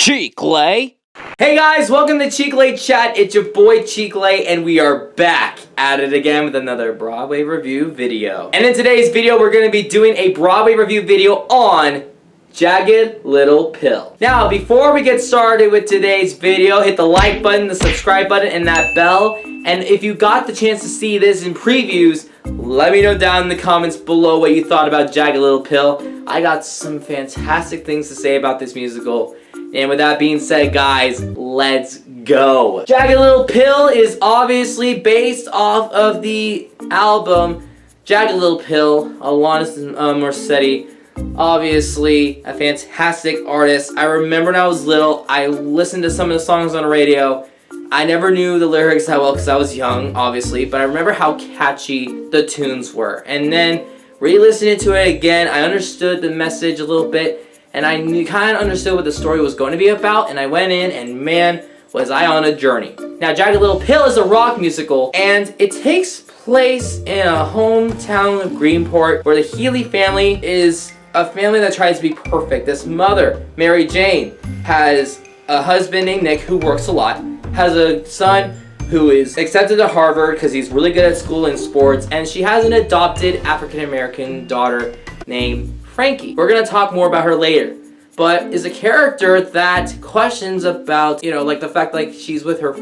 Chicle. Hey guys, welcome to Chicle Chat. It's your boy Chicle, and we are back at it again with another Broadway review video. And in today's video, we're going to be doing a Broadway review video on Jagged Little Pill. Now, before we get started with today's video, hit the like button, the subscribe button, and that bell. And if you got the chance to see this in previews, let me know down in the comments below what you thought about Jagged Little Pill. I got some fantastic things to say about this musical. And with that being said, guys, let's go. Jagged Little Pill is obviously based off of the album Jagged Little Pill, Alanis Morissette. Obviously, a fantastic artist. I remember when I was little, I listened to some of the songs on the radio. I never knew the lyrics that well because I was young, obviously, but I remember how catchy the tunes were. And then, re-listening to it again, I understood the message a little bit. And I kind of understood what the story was going to be about, and I went in, and man, was I on a journey. Now, Jagged Little Pill is a rock musical, and it takes place in a hometown of Greenport, where the Healy family is a family that tries to be perfect. This mother, Mary Jane, has a husband named Nick who works a lot, has a son who is accepted to Harvard because he's really good at school and sports, and she has an adopted African-American daughter named Frankie. We're gonna talk more about her later, but is a character that questions about, like the fact like she's with her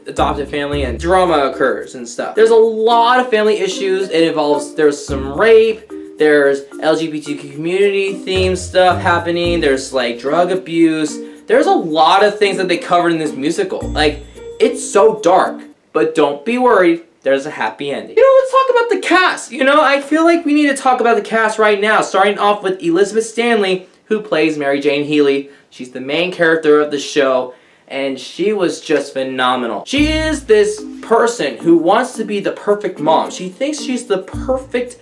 adopted family and drama occurs and stuff. There's a lot of family issues. It involves, there's some rape, there's LGBTQ community themed stuff happening, there's like drug abuse. There's a lot of things that they covered in this musical. Like, it's so dark, but don't be worried. There's a happy ending. Let's talk about the cast. I feel like we need to talk about the cast right now. Starting off with Elizabeth Stanley, who plays Mary Jane Healy. She's the main character of the show, and she was just phenomenal. She is this person who wants to be the perfect mom. She thinks she's the perfect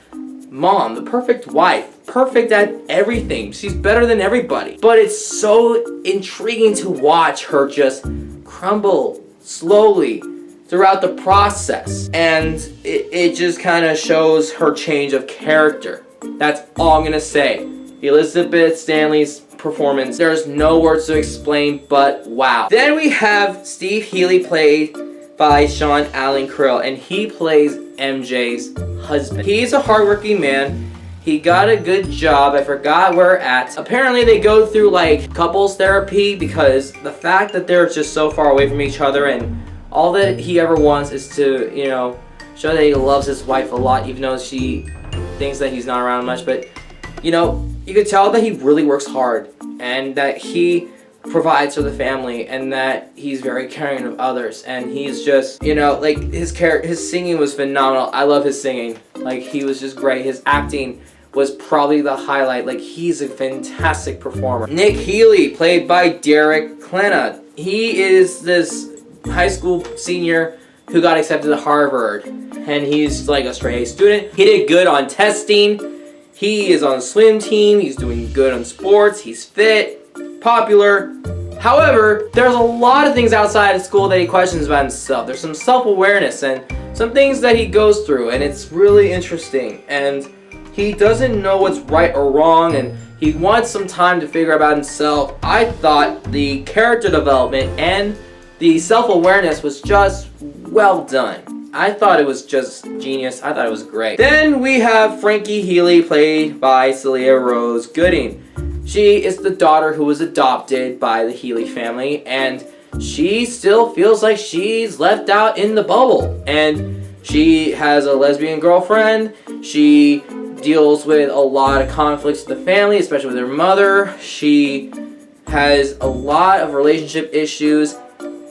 mom, the perfect wife, perfect at everything. She's better than everybody. But it's so intriguing to watch her just crumble slowly throughout the process, and it just kind of shows her change of character. That's all I'm gonna say. Elizabeth Stanley's performance, there's no words to explain but wow. Then we have Steve Healy, played by Sean Allen Krill, and he plays MJ's husband. He's a hardworking man. He got a good job. I forgot where at. Apparently they go through like couples therapy because the fact that they're just so far away from each other, and all that he ever wants is to, show that he loves his wife a lot, even though she thinks that he's not around much. But, you could tell that he really works hard, and that he provides for the family, and that he's very caring of others. And he's just, like his singing was phenomenal. I love his singing. Like, he was just great. His acting was probably the highlight. Like, he's a fantastic performer. Nick Healy, played by Derek Klena. He is this high school senior who got accepted to Harvard, and he's like a straight A student. He did good on testing. He is on the swim team. He's doing good on sports. He's fit, popular. However, there's a lot of things outside of school that he questions about himself. There's some self-awareness and some things that he goes through, and it's really interesting. And he doesn't know what's right or wrong, and he wants some time to figure out himself. I thought the character development and the self-awareness was just well done. I thought it was just genius. I thought it was great. Then we have Frankie Healy, played by Celia Rose Gooding. She is the daughter who was adopted by the Healy family, and she still feels like she's left out in the bubble. And she has a lesbian girlfriend. She deals with a lot of conflicts with the family, especially with her mother. She has a lot of relationship issues,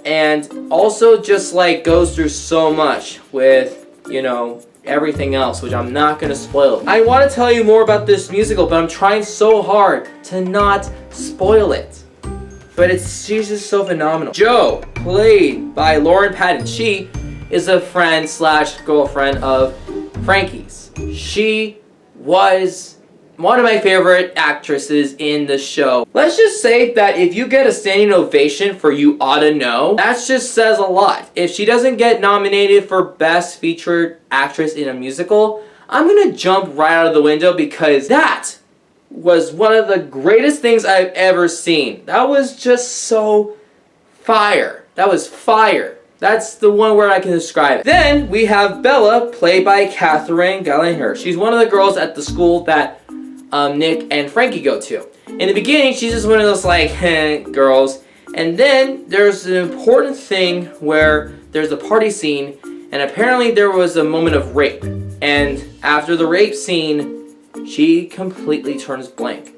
and also just like goes through so much with, everything else, which I'm not going to spoil. I want to tell you more about this musical, but I'm trying so hard to not spoil it. But she's just so phenomenal. Jo, played by Lauren Patton. She is a friend / girlfriend of Frankie's. She was one of my favorite actresses in the show. Let's just say that if you get a standing ovation for You Oughta Know, that just says a lot. If she doesn't get nominated for Best Featured Actress in a Musical, I'm gonna jump right out of the window, because that was one of the greatest things I've ever seen. That was just so fire. That was fire. That's the one word I can describe it. Then we have Bella, played by Catherine Gallagher. She's one of the girls at the school that Nick and Frankie go to. In the beginning, she's just one of those like girls. And then there's an important thing where there's a party scene, and apparently there was a moment of rape. And after the rape scene, she completely turns blank.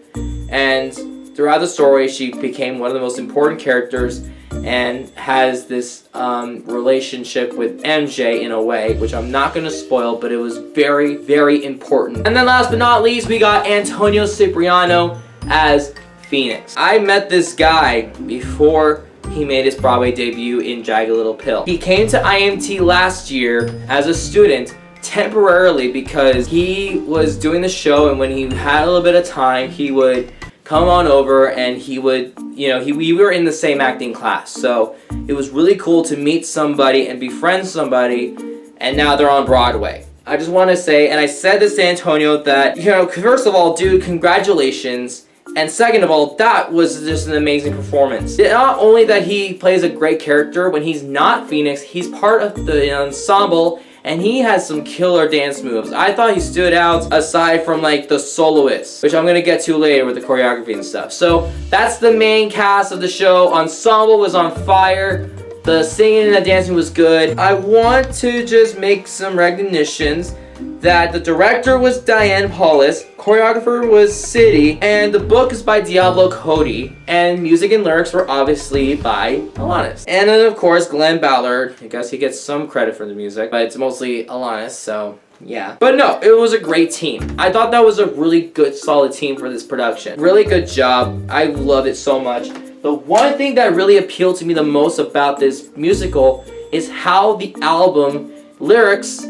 And throughout the story, she became one of the most important characters and has this relationship with MJ in a way, which I'm not going to spoil, but it was very, very important. And then last but not least, we got Antonio Cipriano as Phoenix. I met this guy before he made his Broadway debut in Jagged Little Pill. He came to IMT last year as a student temporarily because he was doing the show, and when he had a little bit of time, he would come on over and he would, we were in the same acting class. So it was really cool to meet somebody and befriend somebody, and now they're on Broadway. I just want to say, and I said this to Antonio, that, first of all, dude, congratulations. And second of all, that was just an amazing performance. Not only that he plays a great character, when he's not Phoenix, he's part of the ensemble, and he has some killer dance moves. I thought he stood out aside from like the soloists, which I'm gonna get to later with the choreography and stuff. So that's the main cast of the show. Ensemble was on fire. The singing and the dancing was good. I want to just make some recognitions that the director was Diane Paulus, choreographer was City, and the book is by Diablo Cody, and music and lyrics were obviously by Alanis. And then of course Glenn Ballard. I guess he gets some credit for the music, but it's mostly Alanis, so yeah. But no, it was a great team. I thought that was a really good, solid team for this production. Really good job. I loved it so much. The one thing that really appealed to me the most about this musical is how the album lyrics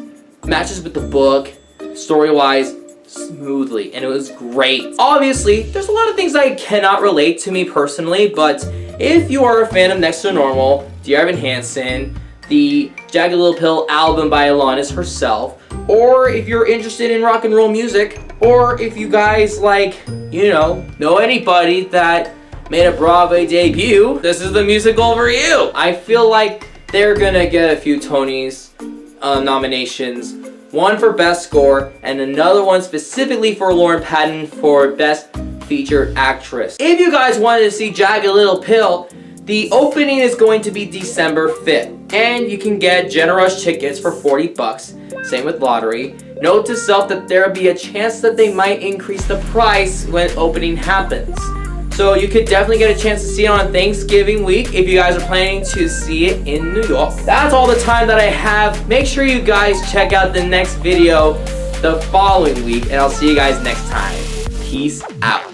matches with the book, story-wise, smoothly, and it was great. Obviously, there's a lot of things I cannot relate to me personally, but if you are a fan of Next to Normal, Dear Evan Hansen, the Jagged Little Pill album by Alanis herself, or if you're interested in rock and roll music, or if you guys know anybody that made a Broadway debut, this is the musical for you. I feel like they're gonna get a few Tonys nominations, one for Best Score and another one specifically for Lauren Patton for Best Featured Actress. If you guys wanted to see Jagged Little Pill, the opening is going to be December 5th, and you can get generous tickets for $40. Same with lottery. Note to self that there will be a chance that they might increase the price when opening happens. So you could definitely get a chance to see it on Thanksgiving week if you guys are planning to see it in New York. That's all the time that I have. Make sure you guys check out the next video the following week, and I'll see you guys next time. Peace out.